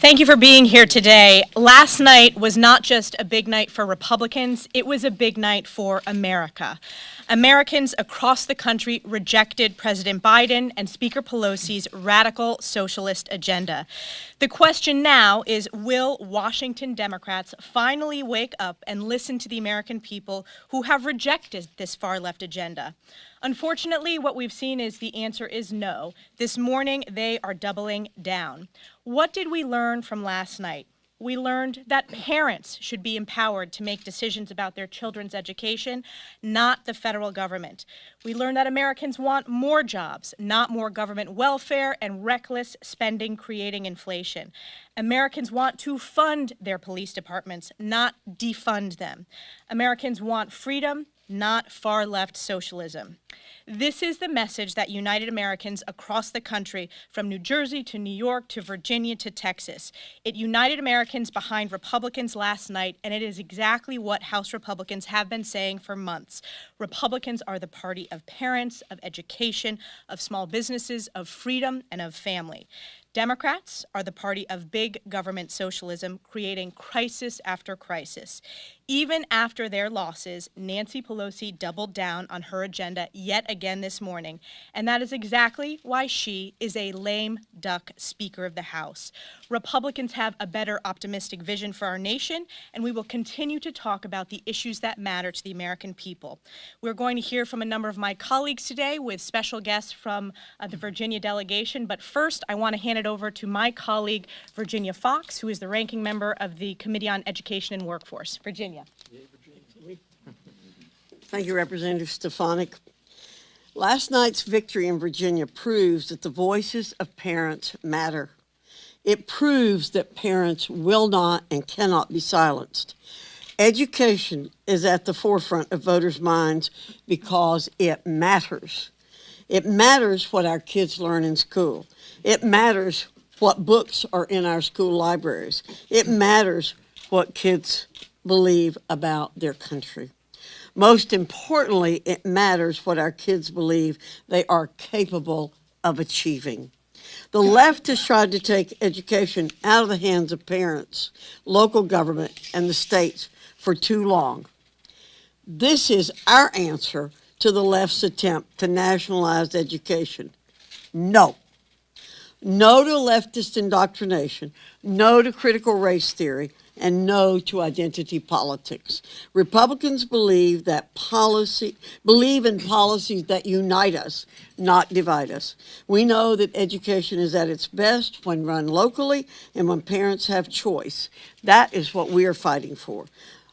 Thank you for being here today. Last night was not just a big night for Republicans, it was a big night for America. Americans across the country rejected President Biden and Speaker Pelosi's radical socialist agenda. The question now is, will Washington Democrats finally wake up and listen to the American people who have rejected this far-left agenda? Unfortunately, what we've seen is the answer is no. This morning, they are doubling down. What did we learn from last night? We learned that parents should be empowered to make decisions about their children's education, not the federal government. We learned that Americans want more jobs, not more government welfare and reckless spending creating inflation. Americans want to fund their police departments, not defund them. Americans want freedom, not far-left socialism. This is the message that united Americans across the country, from New Jersey to New York to Virginia to Texas. It united Americans behind Republicans last night, and it is exactly what House Republicans have been saying for months. Republicans are the party of parents, of education, of small businesses, of freedom, and of family. Democrats are the party of big government socialism, creating crisis after crisis. Even after their losses, Nancy Pelosi doubled down on her agenda yet again this morning, and that is exactly why she is a lame duck Speaker of the House. Republicans have a better optimistic vision for our nation, and we will continue to talk about the issues that matter to the American people. We're going to hear from a number of my colleagues today with special guests from the Virginia delegation, but first I want to hand it over to my colleague, Virginia Fox, who is the ranking member of the Committee on Education and Workforce. Virginia. Thank you, Representative Stefanik. Last night's victory in Virginia proves that the voices of parents matter. It proves that parents will not and cannot be silenced. Education is at the forefront of voters' minds because it matters. It matters what our kids learn in school. It matters what books are in our school libraries. It matters what kids believe about their country. Most importantly, it matters what our kids believe they are capable of achieving. The left has tried to take education out of the hands of parents, local government, and the states for too long. This is our answer to the left's attempt to nationalize education. No. No to leftist indoctrination, no to critical race theory, and no to identity politics. Republicans believe in policies that unite us, not divide us. We know that education is at its best when run locally and when parents have choice. That is what we are fighting for.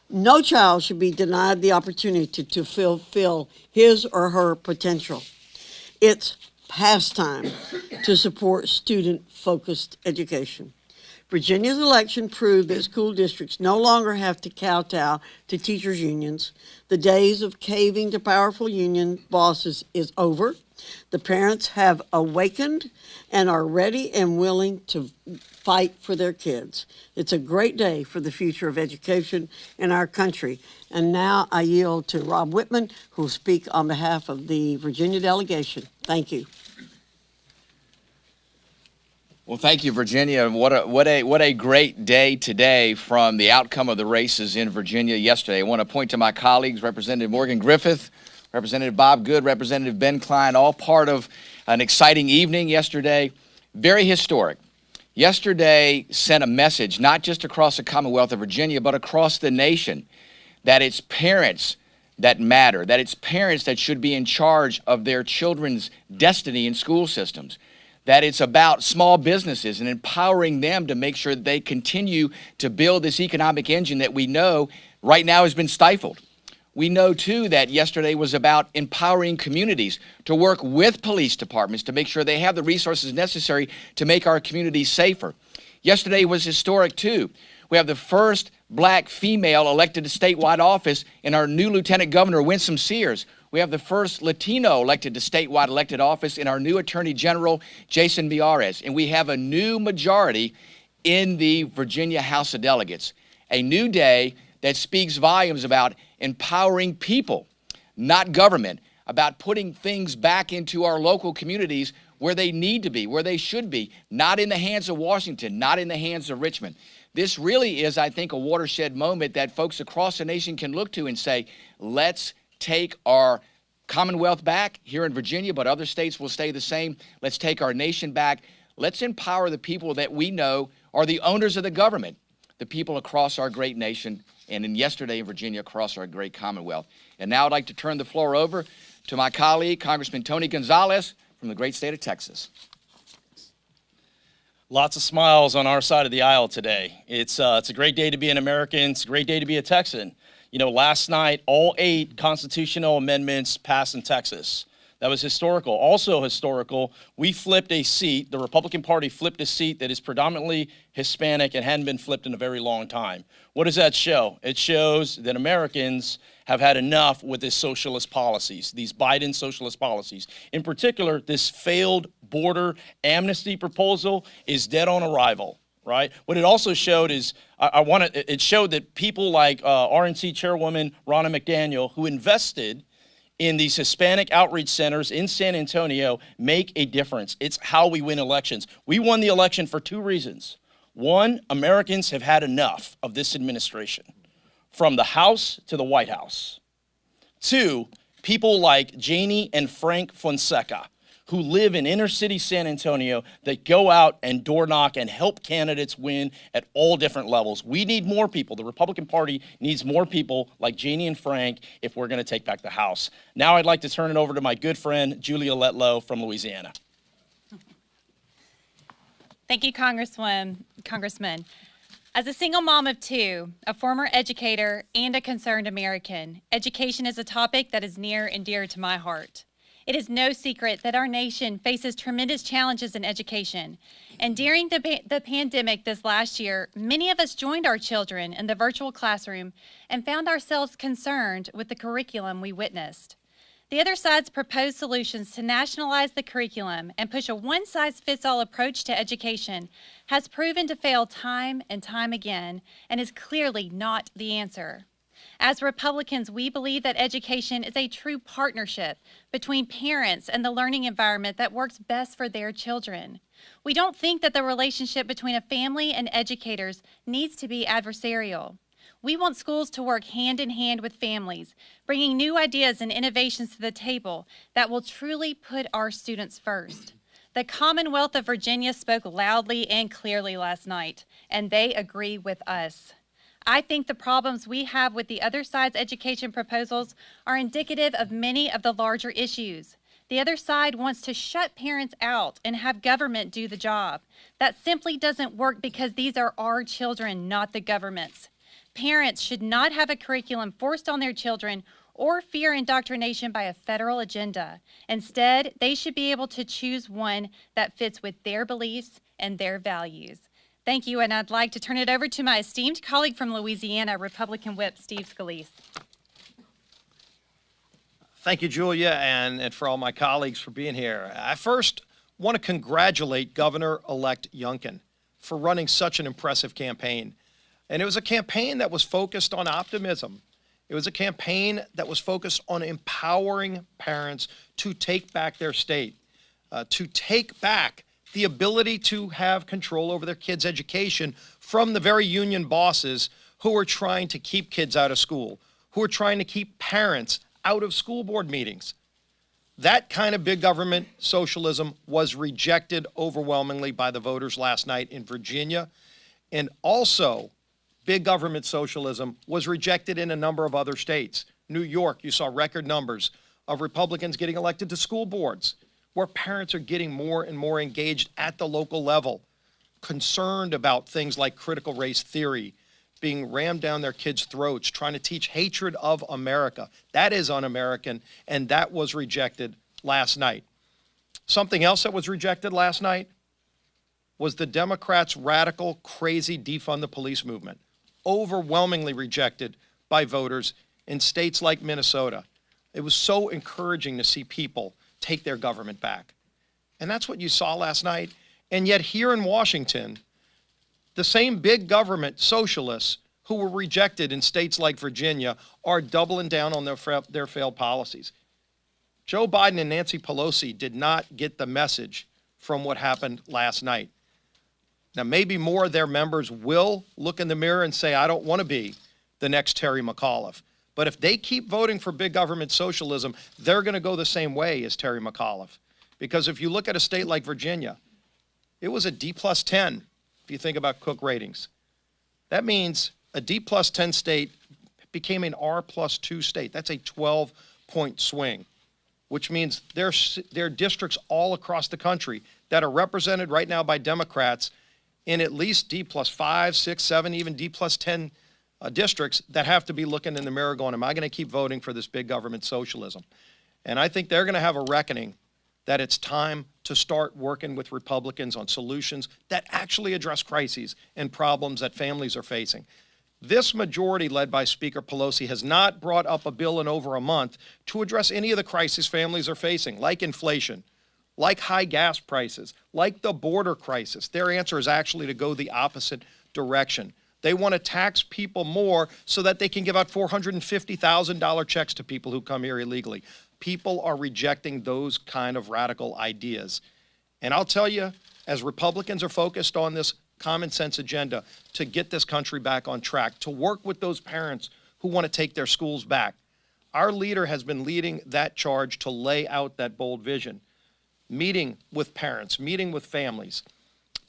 No child should be denied the opportunity to fulfill his or her potential. It's past time to support student-focused education. Virginia's election proved that school districts no longer have to kowtow to teachers' unions. The days of caving to powerful union bosses is over. The parents have awakened and are ready and willing to fight for their kids. It's a great day for the future of education in our country. And now I yield to Rob Whitman, who will speak on behalf of the Virginia delegation. Thank you. Well, thank you, Virginia. What a great day today from the outcome of the races in Virginia yesterday. I want to point to my colleagues, Representative Morgan Griffith, Representative Bob Good, Representative Ben Cline, all part of an exciting evening yesterday. Very historic. Yesterday sent a message, not just across the Commonwealth of Virginia, but across the nation, that it's parents that matter, that it's parents that should be in charge of their children's destiny in school systems, that it's about small businesses and empowering them to make sure that they continue to build this economic engine that we know right now has been stifled. We know, too, that yesterday was about empowering communities to work with police departments to make sure they have the resources necessary to make our communities safer. Yesterday was historic, too. We have the first black female elected to statewide office in our new Lieutenant Governor, Winsome Sears. We have the first Latino elected to statewide elected office in our new Attorney General, Jason Miyares. And we have a new majority in the Virginia House of Delegates. A new day that speaks volumes about empowering people, not government, about putting things back into our local communities where they need to be, where they should be, not in the hands of Washington, not in the hands of Richmond. This really is, I think, a watershed moment that folks across the nation can look to and say, let's take our Commonwealth back here in Virginia, but other states will stay the same. Let's take our nation back. Let's empower the people that we know are the owners of the government, the people across our great nation, and in yesterday in Virginia, across our great Commonwealth. And now I'd like to turn the floor over to my colleague, Congressman Tony Gonzalez from the great state of Texas. Lots of smiles on our side of the aisle today. It's a great day to be an American. It's a great day to be a Texan. You know, last night, all 8 constitutional amendments passed in Texas. That was historical. Also historical, we flipped a seat, the Republican Party flipped a seat that is predominantly Hispanic and hadn't been flipped in a very long time. What does that show? It shows that Americans have had enough with these socialist policies, these Biden socialist policies. In particular, this failed border amnesty proposal is dead on arrival, right? What it also showed is, it showed that people like RNC Chairwoman Ronna McDaniel, who invested in these Hispanic outreach centers in San Antonio, make a difference. It's how we win elections. We won the election for 2 reasons. One, Americans have had enough of this administration, from the House to the White House. 2, people like Janie and Frank Fonseca, who live in inner city San Antonio, that go out and door knock and help candidates win at all different levels. We need more people. The Republican Party needs more people like Janie and Frank if we're going to take back the House. Now I'd like to turn it over to my good friend, Julia Letlow from Louisiana. Thank you, Congressman. As a single mom of 2, a former educator, and a concerned American, education is a topic that is near and dear to my heart. It is no secret that our nation faces tremendous challenges in education. And during the pandemic this last year, many of us joined our children in the virtual classroom and found ourselves concerned with the curriculum we witnessed. The other side's proposed solutions to nationalize the curriculum and push a one-size-fits-all approach to education has proven to fail time and time again and is clearly not the answer. As Republicans, we believe that education is a true partnership between parents and the learning environment that works best for their children. We don't think that the relationship between a family and educators needs to be adversarial. We want schools to work hand in hand with families, bringing new ideas and innovations to the table that will truly put our students first. The Commonwealth of Virginia spoke loudly and clearly last night, and they agree with us. I think the problems we have with the other side's education proposals are indicative of many of the larger issues. The other side wants to shut parents out and have government do the job. That simply doesn't work because these are our children, not the government's. Parents should not have a curriculum forced on their children or fear indoctrination by a federal agenda. Instead, they should be able to choose one that fits with their beliefs and their values. Thank you, and I'd like to turn it over to my esteemed colleague from Louisiana, Republican Whip Steve Scalise. Thank you, Julia, and for all my colleagues for being here. I first want to congratulate Governor-elect Youngkin for running such an impressive campaign. And it was a campaign that was focused on optimism. It was a campaign that was focused on empowering parents to take back their state, to take back the ability to have control over their kids' education from the very union bosses who are trying to keep kids out of school, who are trying to keep parents out of school board meetings. That kind of big government socialism was rejected overwhelmingly by the voters last night in Virginia. And also, big government socialism was rejected in a number of other states. New York, you saw record numbers of Republicans getting elected to school boards, where parents are getting more and more engaged at the local level, concerned about things like critical race theory being rammed down their kids' throats, trying to teach hatred of America. That is un-American, and that was rejected last night. Something else that was rejected last night was the Democrats' radical, crazy defund the police movement, overwhelmingly rejected by voters in states like Minnesota. It was so encouraging to see people take their government back. And that's what you saw last night. And yet here in Washington, the same big government socialists who were rejected in states like Virginia are doubling down on their failed policies. Joe Biden and Nancy Pelosi did not get the message from what happened last night. Now, maybe more of their members will look in the mirror and say, I don't want to be the next Terry McAuliffe. But if they keep voting for big government socialism, they're going to go the same way as Terry McAuliffe. Because if you look at a state like Virginia, it was a D+10 if you think about Cook ratings. That means a D+10 state became an R+2 state. That's a 12-point swing, which means there are districts all across the country that are represented right now by Democrats in at least D+5, 6, 7, even D+10 districts that have to be looking in the mirror going, am I going to keep voting for this big government socialism? And I think they're going to have a reckoning that it's time to start working with Republicans on solutions that actually address crises and problems that families are facing. This majority, led by Speaker Pelosi, has not brought up a bill in over a month to address any of the crises families are facing, like inflation, like high gas prices, like the border crisis. Their answer is actually to go the opposite direction. They want to tax people more so that they can give out $450,000 checks to people who come here illegally. People are rejecting those kind of radical ideas. And I'll tell you, as Republicans are focused on this common sense agenda to get this country back on track, to work with those parents who want to take their schools back, our leader has been leading that charge to lay out that bold vision, meeting with parents, meeting with families,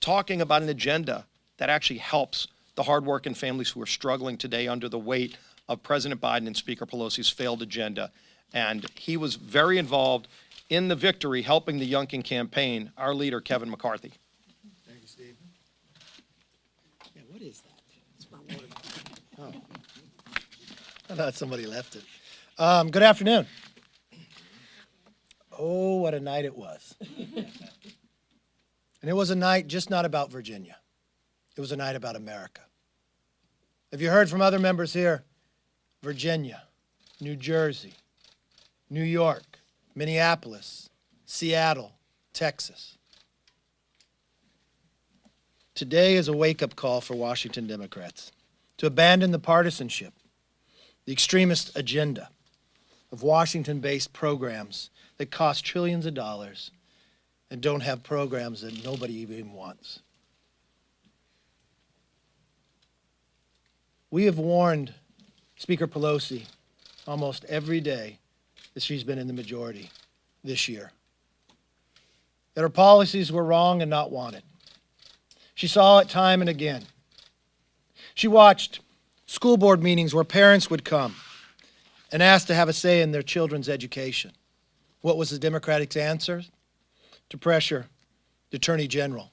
talking about an agenda that actually helps the hardworking families who are struggling today under the weight of President Biden and Speaker Pelosi's failed agenda. And he was very involved in the victory, helping the Youngkin campaign, our leader, Kevin McCarthy. Thank you, Steve. Yeah, what is that? It's my water. Oh. I thought somebody left it. Good afternoon. Oh, what a night it was. And it was a night just not about Virginia. It was a night about America. Have you heard from other members here? Virginia, New Jersey, New York, Minneapolis, Seattle, Texas. Today is a wake-up call for Washington Democrats to abandon the partisanship, the extremist agenda of Washington-based programs that cost trillions of dollars and don't have programs that nobody even wants. We have warned Speaker Pelosi almost every day that she's been in the majority this year, that her policies were wrong and not wanted. She saw it time and again. She watched school board meetings where parents would come and ask to have a say in their children's education. What was the Democratic answer? To pressure the Attorney General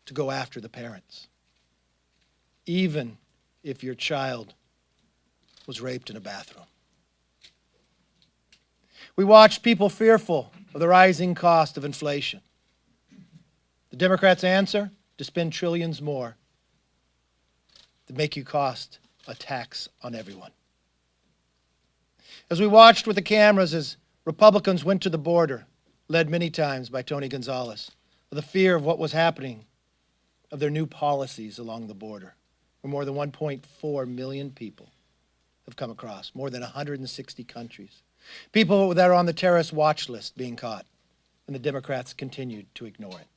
to go after the parents, even if your child was raped in a bathroom. We watched people fearful of the rising cost of inflation. The Democrats' answer? To spend trillions more to make you cost a tax on everyone. As we watched with the cameras as Republicans went to the border, led many times by Tony Gonzalez, with the fear of what was happening, of their new policies along the border, where more than 1.4 million people have come across, more than 160 countries. People that are on the terrorist watch list being caught, and the Democrats continued to ignore it.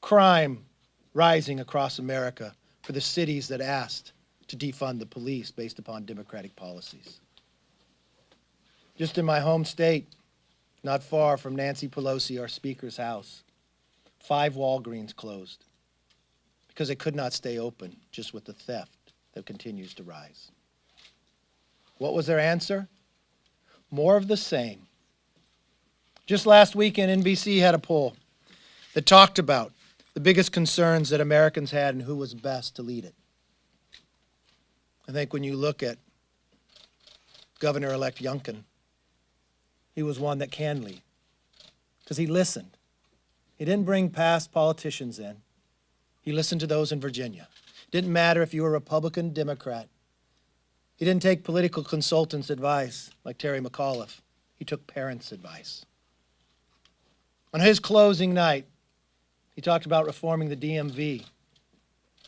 Crime rising across America for the cities that asked to defund the police based upon Democratic policies. Just in my home state, not far from Nancy Pelosi, our Speaker's house, 5 Walgreens closed because they could not stay open just with the theft that continues to rise. What was their answer? More of the same. Just last weekend, NBC had a poll that talked about the biggest concerns that Americans had and who was best to lead it. I think when you look at Governor-elect Youngkin, he was one that can lead because he listened. He didn't bring past politicians in. He listened to those in Virginia. It didn't matter if you were Republican, Democrat. He didn't take political consultants' advice like Terry McAuliffe. He took parents' advice. On his closing night, he talked about reforming the DMV,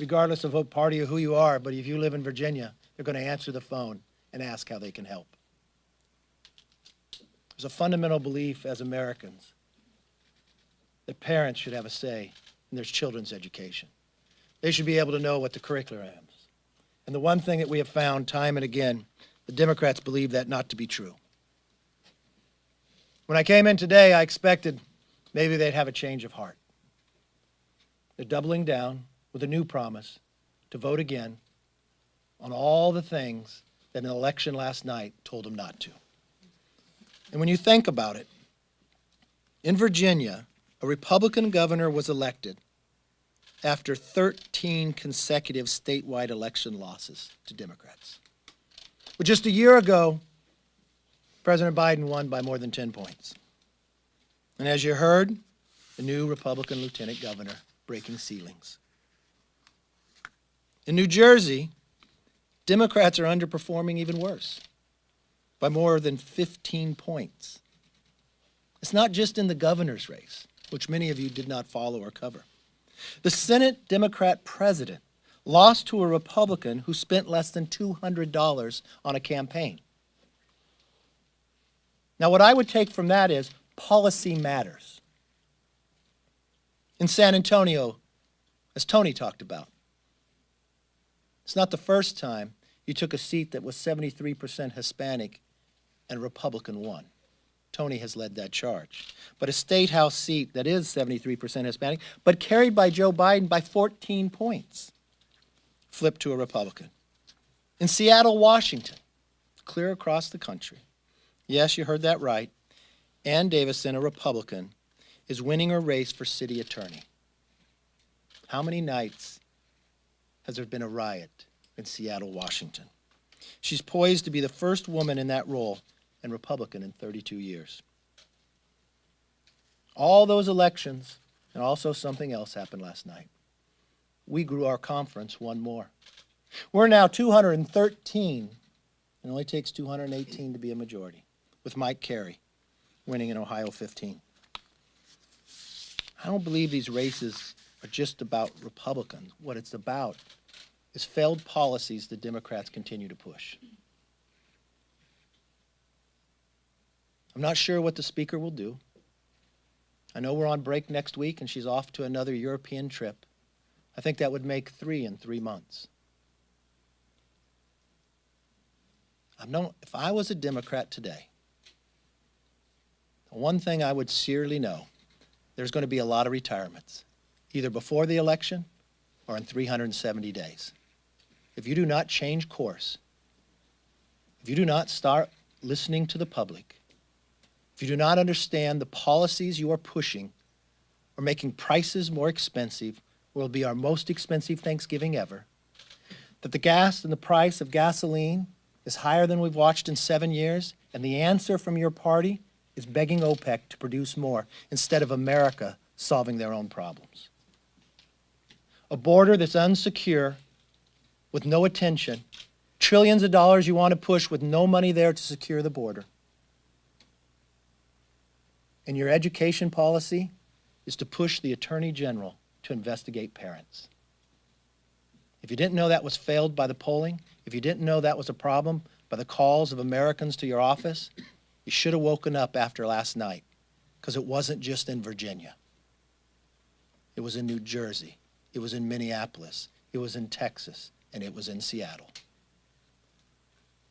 regardless of what party or who you are, but if you live in Virginia, they're going to answer the phone and ask how they can help. There's a fundamental belief as Americans that parents should have a say in their children's education. They should be able to know what the curriculum is. And the one thing that we have found time and again, the Democrats believe that not to be true. When I came in today, I expected maybe they'd have a change of heart. They're doubling down with a new promise to vote again on all the things that an election last night told them not to. And when you think about it, in Virginia, a Republican governor was elected after 13 consecutive statewide election losses to Democrats. But just a year ago, President Biden won by more than 10 points. And as you heard, the new Republican lieutenant governor breaking ceilings. In New Jersey, Democrats are underperforming even worse, by more than 15 points. It's not just in the governor's race, which many of you did not follow or cover. The Senate Democrat president lost to a Republican who spent less than $200 on a campaign. Now, what I would take from that is policy matters. In San Antonio, as Tony talked about, it's not the first time you took a seat that was 73% Hispanic and Republican won. Tony has led that charge. But a state house seat that is 73% Hispanic, but carried by Joe Biden by 14 points, flipped to a Republican. In Seattle, Washington, clear across the country, yes, you heard that right, Ann Davison, a Republican, is winning a race for city attorney. How many nights has there been a riot in Seattle, Washington? She's poised to be the first woman in that role and Republican in 32 years. All those elections, and also something else happened last night. We grew our conference one more. We're now 213. It only takes 218 to be a majority, with Mike Carey winning in Ohio 15. I don't believe these races are just about Republicans. What it's about is failed policies the Democrats continue to push. I'm not sure what the speaker will do. I know we're on break next week and she's off to another European trip. I think that would make 3 in 3 months. If I was a Democrat today, the one thing I would sincerely know, there's going to be a lot of retirements, either before the election or in 370 days. If you do not change course, if you do not start listening to the public, if you do not understand the policies you are pushing or making prices more expensive, will be our most expensive Thanksgiving ever, that the gas and the price of gasoline is higher than we've watched in 7 years, and the answer from your party is begging OPEC to produce more instead of America solving their own problems. A border that's unsecure, with no attention, trillions of dollars you want to push with no money there to secure the border. And your education policy is to push the Attorney General to investigate parents. If you didn't know that was failed by the polling, if you didn't know that was a problem by the calls of Americans to your office, you should have woken up after last night, because it wasn't just in Virginia. It was in New Jersey, it was in Minneapolis, it was in Texas, and it was in Seattle.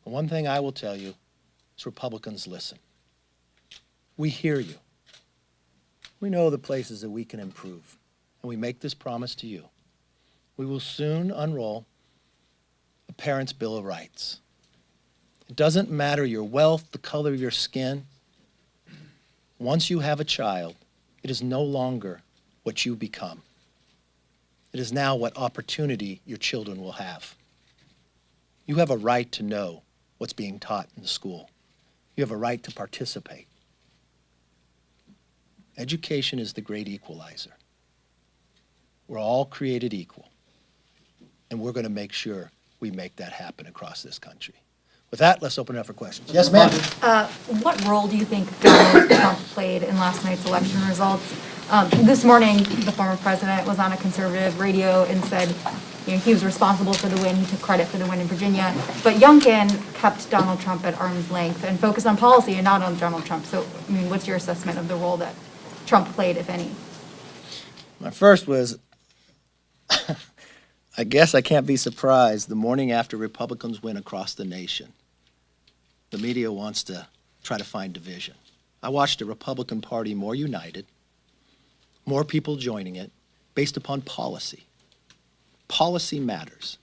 The one thing I will tell you is Republicans, listen. We hear you. We know the places that we can improve, and we make this promise to you. We will soon unroll a Parents' Bill of Rights. It doesn't matter your wealth, the color of your skin. Once you have a child, it is no longer what you become. It is now what opportunity your children will have. You have a right to know what's being taught in the school. You have a right to participate. Education is the great equalizer. We're all created equal, and we're going to make sure we make that happen across this country. With that, let's open it up for questions. Yes, ma'am. What role do you think Donald Trump played in last night's election results? This morning, the former president was on a conservative radio and said, he was responsible for the win. He took credit for the win in Virginia. But Youngkin kept Donald Trump at arm's length and focused on policy and not on Donald Trump. So, what's your assessment of the role that Trump played, if any? My first was, I guess I can't be surprised the morning after Republicans win across the nation, the media wants to try to find division. I watched a Republican Party more united, more people joining it, based upon policy. Policy matters.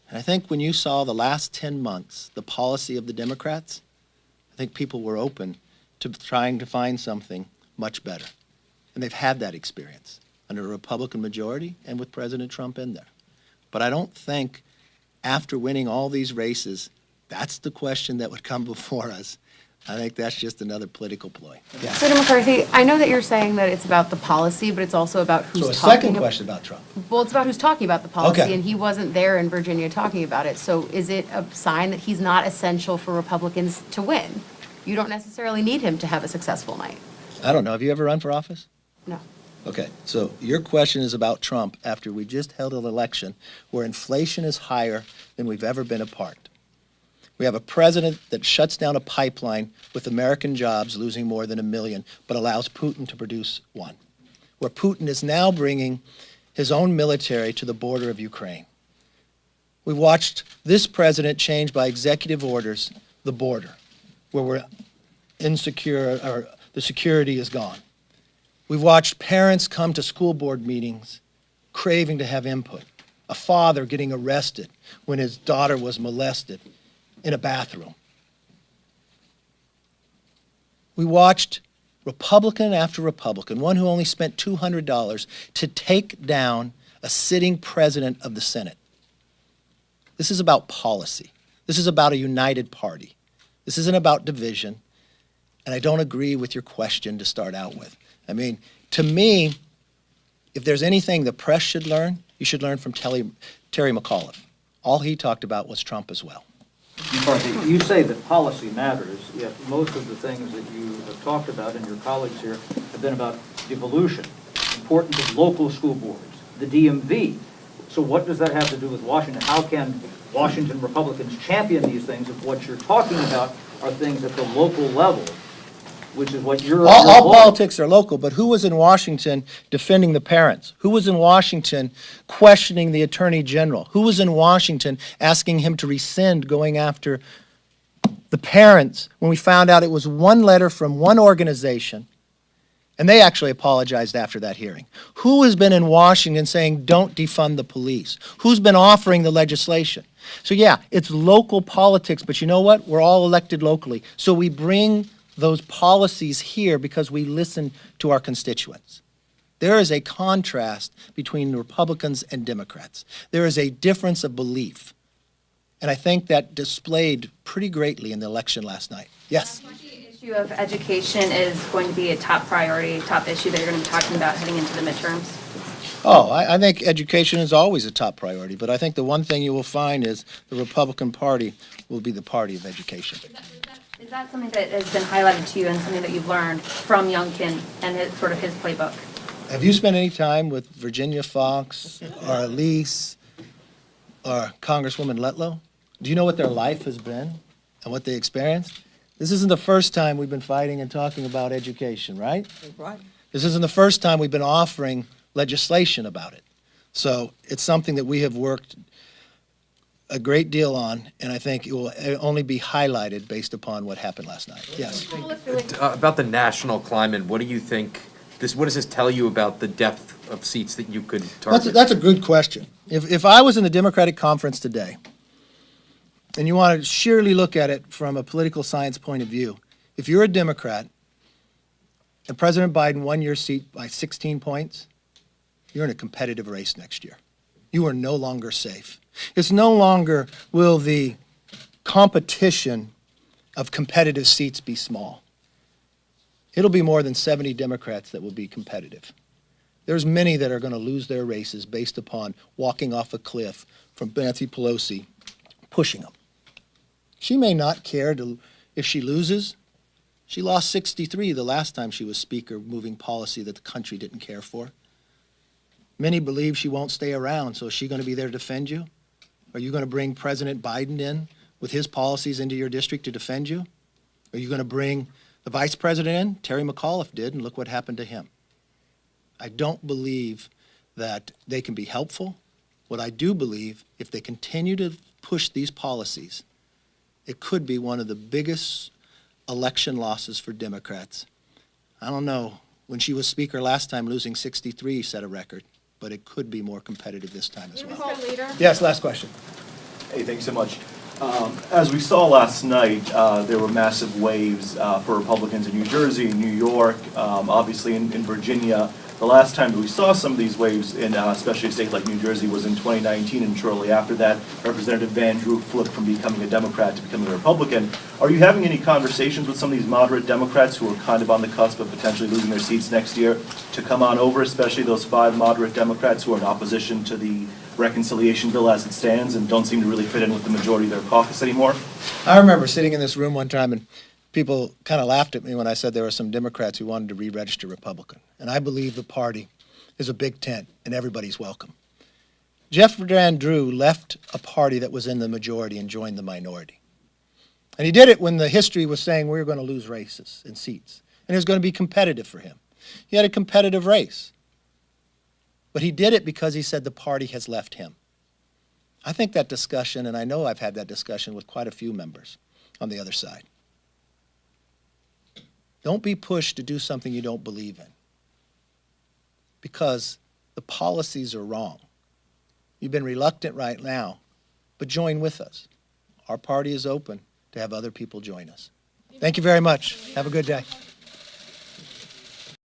And I think when you saw the last 10 months, the policy of the Democrats, I think people were open to trying to find something much better. And they've had that experience under a Republican majority and with President Trump in there. But I don't think after winning all these races, that's the question that would come before us. I think that's just another political ploy. Yeah. Senator McCarthy, I know that you're saying that it's about the policy, but it's also about who's So a talking. second question about Trump. Well, it's about who's talking about the policy, Okay. and he wasn't there in Virginia talking about it. So is it a sign that he's not essential for Republicans to win? You don't necessarily need him to have a successful night. I don't know. Have you ever run for office? No. Okay, so your question is about Trump after we just held an election where inflation is higher than we've ever been apart. We have a president that shuts down a pipeline with American jobs losing more than 1 million, but allows Putin to produce 1. Where Putin is now bringing his own military to the border of Ukraine. We watched this president change by executive orders the border, where we're insecure, or the security is gone. We've watched parents come to school board meetings craving to have input. A father getting arrested when his daughter was molested in a bathroom. We watched Republican after Republican, one who only spent $200 to take down a sitting president of the Senate. This is about policy. This is about a united party. This isn't about division. And I don't agree with your question to start out with. I mean, to me, if there's anything the press should learn, you should learn from Terry McAuliffe. All he talked about was Trump as well. McCarthy, you say that policy matters, yet most of the things that you have talked about and your colleagues here have been about devolution, importance of local school boards, the DMV. So what does that have to do with Washington? How can Washington Republicans champion these things if what you're talking about are things at the local level, which is what you're... All politics are local, but who was in Washington defending the parents? Who was in Washington questioning the Attorney General? Who was in Washington asking him to rescind going after the parents when we found out it was one letter from one organization, and they actually apologized after that hearing? Who has been in Washington saying, don't defund the police? Who's been offering the legislation? So yeah, it's local politics, but you know what? We're all elected locally. So we bring those policies here because we listen to our constituents. There is a contrast between Republicans and Democrats. There is a difference of belief. And I think that displayed pretty greatly in the election last night. Yes? The issue of education is going to be a top priority, top issue that you're going to be talking about heading into the midterms? Oh, I think education is always a top priority, but I think the one thing you will find is the Republican Party will be the party of education. Is that something that has been highlighted to you and something that you've learned from Youngkin and his playbook? Have you spent any time with Virginia Fox or Elise or Congresswoman Letlow? Do you know what their life has been and what they experienced? This isn't the first time we've been fighting and talking about education, right? Right. This isn't the first time we've been offering legislation about it. So it's something that we have worked a great deal on, and I think it will only be highlighted based upon what happened last night. Yes. About the national climate, what do you think, what does this tell you about the depth of seats that you could target? That's a good question. If I was in the Democratic conference today, and you want to sheerly look at it from a political science point of view, if you're a Democrat and President Biden won your seat by 16 points, you're in a competitive race next year. You are no longer safe. It's no longer will the competition of competitive seats be small. It'll be more than 70 Democrats that will be competitive. There's many that are going to lose their races based upon walking off a cliff from Nancy Pelosi pushing them. She may not care if she loses. She lost 63 the last time she was Speaker, moving policy that the country didn't care for. Many believe she won't stay around, so is she going to be there to defend you? Are you going to bring President Biden in with his policies into your district to defend you? Are you going to bring the Vice President in? Terry McAuliffe did, and look what happened to him. I don't believe that they can be helpful. What I do believe, if they continue to push these policies, it could be one of the biggest election losses for Democrats. I don't know. When she was Speaker last time, losing 63 set a record, but it could be more competitive this time as well. Yes, last question. Hey, thanks so much. As we saw last night, there were massive waves for Republicans in New Jersey, New York, obviously in Virginia. The last time that we saw some of these waves, in especially a state like New Jersey, was in 2019, and shortly after that, Representative Van Drew flipped from becoming a Democrat to becoming a Republican. Are you having any conversations with some of these moderate Democrats who are kind of on the cusp of potentially losing their seats next year to come on over, especially those 5 moderate Democrats who are in opposition to the reconciliation bill as it stands and don't seem to really fit in with the majority of their caucus anymore? I remember sitting in this room one time and people kind of laughed at me when I said there were some Democrats who wanted to re-register Republican. And I believe the party is a big tent and everybody's welcome. Jeff Van Drew left a party that was in the majority and joined the minority. And he did it when the history was saying we were going to lose races and seats. And it was going to be competitive for him. He had a competitive race. But he did it because he said the party has left him. I think that discussion, and I know I've had that discussion with quite a few members on the other side. Don't be pushed to do something you don't believe in, because the policies are wrong. You've been reluctant right now, but join with us. Our party is open to have other people join us. Thank you very much. Have a good day.